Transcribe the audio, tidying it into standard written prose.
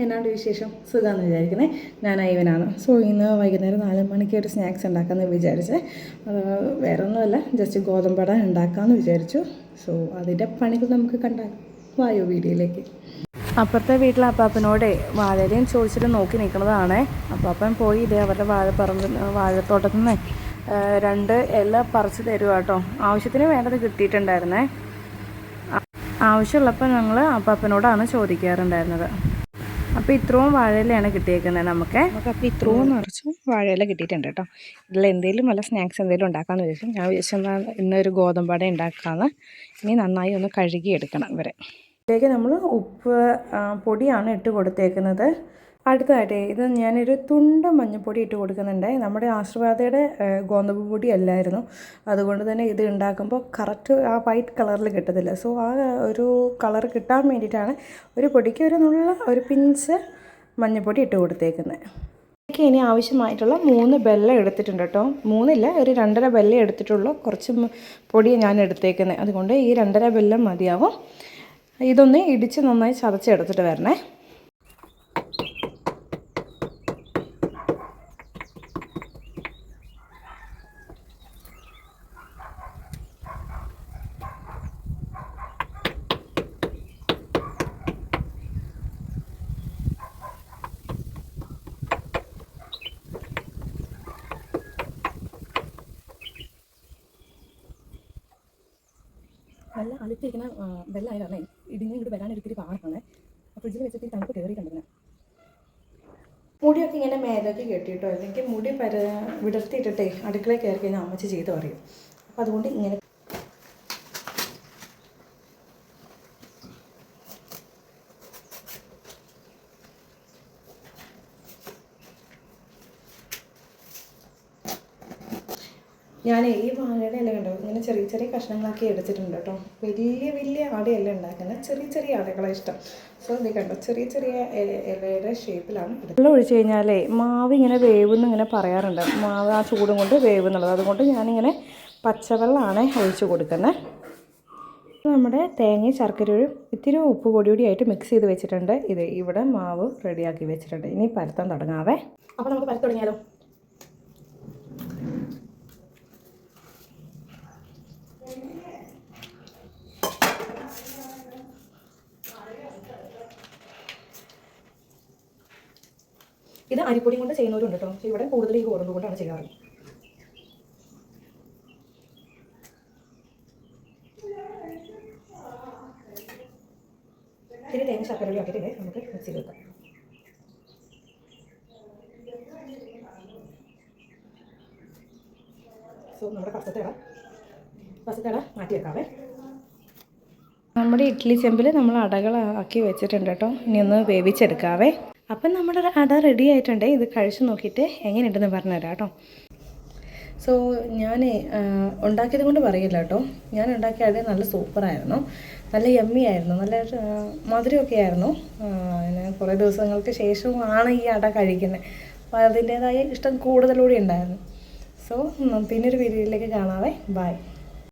എന്നാണ്ട് വിശേഷം സുഖമാണെന്ന് വിചാരിക്കുന്നത്. ഞാൻ ഐവനാണ്. സോ ഇന്ന് വൈകുന്നേരം 4 മണിക്ക് ഒരു സ്നാക്സ് ഉണ്ടാക്കാമെന്ന് വിചാരിച്ചത്. വേറെ ഒന്നുമല്ല, ജസ്റ്റ് ഗോതമ്പട ഉണ്ടാക്കാമെന്ന് വിചാരിച്ചു. സോ അതിൻ്റെ പണികൾ നമുക്ക് കണ്ടാൽ വായോ വീഡിയോയിലേക്ക്. അപ്പുറത്തെ വീട്ടിലെ അപ്പാപ്പനോട് വാഴയിലയും ചോദിച്ചിട്ട് നോക്കി നിൽക്കുന്നതാണ്. അപ്പാപ്പൻ പോയി ഇതേ അവരുടെ വാഴത്തോട്ടത്തിൽ നിന്ന് 2 ഇല പറിച്ച് തരുക കേട്ടോ. ആവശ്യത്തിന് വേണ്ടത് കിട്ടിയിട്ടുണ്ടായിരുന്നേ. ആവശ്യമുള്ളപ്പോൾ ഞങ്ങൾ അപ്പാപ്പനോടാണ് ചോദിക്കാറുണ്ടായിരുന്നത്. അപ്പോൾ ഇത്രയും വാഴയിലയാണ് കിട്ടിയേക്കുന്നത് നമുക്ക്. അപ്പോൾ ഇത്രയും നിറച്ചും വാഴയില കിട്ടിയിട്ടുണ്ട് കേട്ടോ. ഇതിൽ എന്തെങ്കിലും വല്ല സ്നാക്സ് എന്തെങ്കിലും ഉണ്ടാക്കാമെന്ന് വിചാരിച്ചു. ഞാൻ വിചാരിച്ചെന്നാൽ ഇന്നൊരു ഗോതമ്പട ഉണ്ടാക്കാമെന്ന്. ഇനി നന്നായി ഒന്ന് കഴുകിയെടുക്കണം ഇവരെ. ഇതിലേക്ക് നമ്മൾ ഉപ്പ് പൊടിയാണ് ഇട്ട് കൊടുത്തേക്കുന്നത്. അടുത്തതായിട്ട് ഇത് ഞാനൊരു തുണ്ട് മഞ്ഞൾപ്പൊടി ഇട്ട് കൊടുക്കുന്നുണ്ട്. നമ്മുടെ ആശീർവാദയുടെ ഗോതമ്പ് പൊടി അല്ലായിരുന്നു, അതുകൊണ്ട് തന്നെ ഇത് ഉണ്ടാക്കുമ്പോൾ കറക്റ്റ് ആ വൈറ്റ് കളറിൽ കിട്ടത്തില്ല. സോ ആ ഒരു കളർ കിട്ടാൻ വേണ്ടിയിട്ടാണ് ഒരു പൊടിക്ക് ഒരു പിഞ്ച് മഞ്ഞൾപ്പൊടി ഇട്ട് കൊടുത്തേക്കുന്നത്. ഇതിലേക്ക് ഇനി ആവശ്യമായിട്ടുള്ള 3 ബെല്ലം എടുത്തിട്ടുണ്ട് കേട്ടോ. 3 ഇല്ല, ഒരു 2.5 ബെല്ലം എടുത്തിട്ടുള്ളൂ. കുറച്ച് പൊടി ഞാൻ എടുത്തേക്കുന്നത്, അതുകൊണ്ട് ഈ 2.5 ബെല്ലം മതിയാവും. ഇതൊന്ന് ഇടിച്ച് നന്നായി ചതച്ചെടുത്തിട്ട് വരണേ. നല്ല അലുത്തിരിക്കുന്ന വെള്ളമായി കാരണം ഇടിഞ്ഞ് ഇങ്ങോട്ട് വരാനൊരിത്തിരി പാടാണ്. ഫ്രിഡ്ജിൽ വെച്ചിട്ട് തണുപ്പ് കയറിയിട്ടുണ്ടെന്ന്. മുടിയൊക്കെ ഇങ്ങനെ മേലേക്ക് കെട്ടിയിട്ടോ, അല്ലെങ്കിൽ മുടി വിടർത്തിയിട്ടിട്ടേ അടുക്കളയിൽ കയറി കഴിഞ്ഞാൽ അമ്മച്ചി ചെയ്ത് പറയും. അപ്പോൾ അതുകൊണ്ട് ഇങ്ങനെ ഞാൻ ഈ വാഴയുടെ ഇല കണ്ടോ, ഇങ്ങനെ ചെറിയ ചെറിയ കഷ്ണങ്ങളാക്കി എടുത്തിട്ടുണ്ട് കേട്ടോ. വലിയ ആടയല്ല ഉണ്ടാക്കുന്നത്, ചെറിയ ആടകളാണ് ഇഷ്ടം. സോ ഇത് കണ്ടോ, ചെറിയ ഇലയുടെ ഷേപ്പിലാണ് എടുക്കുന്നത്. വെള്ളം ഒഴിച്ച് കഴിഞ്ഞാലേ മാവ് ഇങ്ങനെ വേവെന്ന് ഇങ്ങനെ പറയാറുണ്ട്. മാവ് ആ ചൂടും കൊണ്ട് വേവെന്നുള്ളത്. അതുകൊണ്ട് ഞാനിങ്ങനെ പച്ചവെള്ളമാണ് ഒഴിച്ച് കൊടുക്കുന്നത്. നമ്മുടെ തേങ്ങയും ശർക്കരയും ഇത്തിരി ഉപ്പ് പൊടി ആയിട്ട് മിക്സ് ചെയ്ത് വെച്ചിട്ടുണ്ട്. ഇവിടെ മാവ് റെഡിയാക്കി വെച്ചിട്ടുണ്ട്. ഇനി പരത്താൻ തുടങ്ങാവേ. അപ്പോൾ നമുക്ക് പരത്തി തുടങ്ങിയാലോ. ഇത് അരിപ്പൊടി കൊണ്ട് ചെയ്യുന്നവരുണ്ട് കേട്ടോ. പക്ഷേ ഇവിടെ കൂടുതൽ ഈ ഗോതമ്പ് കൊണ്ടാണ് ചെയ്യാറ്. ഇത്തിരി തേങ്ങ ശർക്കര ആക്കിയിട്ട് നമുക്ക് മിക്സിയിൽ വെക്കാം. സോ നമ്മുടെ പച്ചത്തട മാറ്റി വെക്കാവേ. നമ്മുടെ ഇഡ്ഡലി ചെമ്പിൽ നമ്മൾ അടകളാക്കി വെച്ചിട്ടുണ്ട് കേട്ടോ. ഇനി ഒന്ന് വേവിച്ചെടുക്കാവേ. അപ്പം നമ്മുടെ അട റെഡി ആയിട്ടുണ്ട്. ഇത് കഴിച്ച് നോക്കിയിട്ട് എങ്ങനെയുണ്ടെന്ന് പറഞ്ഞുതരാം കേട്ടോ. സോ ഞാൻ ഉണ്ടാക്കിയത് കൊണ്ട് പറയില്ല കേട്ടോ. ഞാൻ ഉണ്ടാക്കിയ അട നല്ല സൂപ്പറായിരുന്നു, നല്ല യമ്മി ആയിരുന്നു, നല്ല മധുരമൊക്കെ ആയിരുന്നു. കുറേ ദിവസങ്ങൾക്ക് ശേഷമാണ് ഈ അട കഴിക്കുന്നത്. അപ്പോൾ അതിൻ്റേതായ ഇഷ്ടം കൂടുതലൂടെ ഉണ്ടായിരുന്നു. സോ പിന്നൊരു വീഡിയോയിലേക്ക് കാണാവേ. ബൈ.